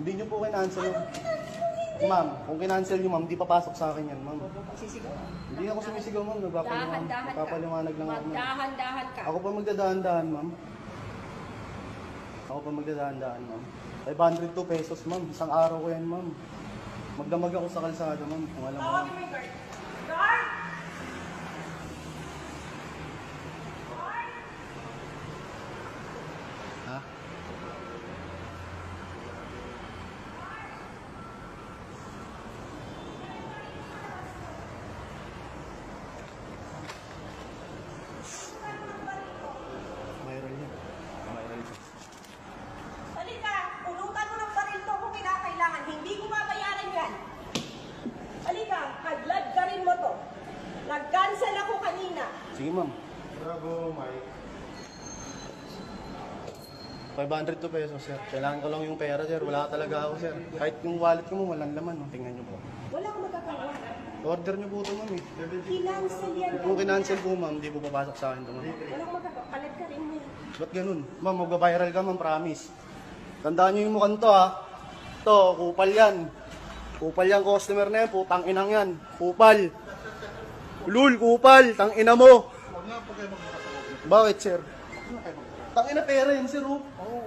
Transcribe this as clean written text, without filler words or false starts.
Hindi nyo po kinancel. Ma'am, kung kinancel nyo ma'am, di papasok sa akin yan ma'am. Sisigaw. Hindi ako sumisigaw ma'am, nagpapaliwanag lang ako ma'am. Dahan-dahan ka. Ako pa magdadahan-dahan ma'am. Ako pa magdadahan-dahan ma'am. 502 pesos ma'am, isang araw ko yan ma'am. Magdamag ako sa kalsada ma'am, kung alam mo. Tawagin mo yung guard. Guard! Ha? Mayroon yan. Mayroon yan. Halika, pulutan mo ng baril to kung kinakailangan. Hindi ko mabayaran yan. Halika, haglag ka rin mo to. Nag-cancel ako kanina. Sige ma'am. Bravo, Mike. 502 pesos sir. Kailangan ko lang yung pera sir. Wala talaga ako sir. Kahit yung wallet ko mo, walang laman. Tingnan nyo po. Wala akong magagawa. Order nyo po ito ma'am eh. Kinancel yan. Kung kinancel po ma'am, di po papasok sa akin ito ma'am. Wala akong magagawa. Palit ka rin mo. Ba't ganun? Ma'am, magbabiral ka ma'am, promise. Tandaan nyo yung mukhang to ha. To, kupal yan. Kupal yan customer na yan, putang inang yan. Kupal. Lul, kupal, tang ina mo. Huwag nga po kayo magmakasagot. Bakit sir? Tang ina pera yan sir oh. Oo,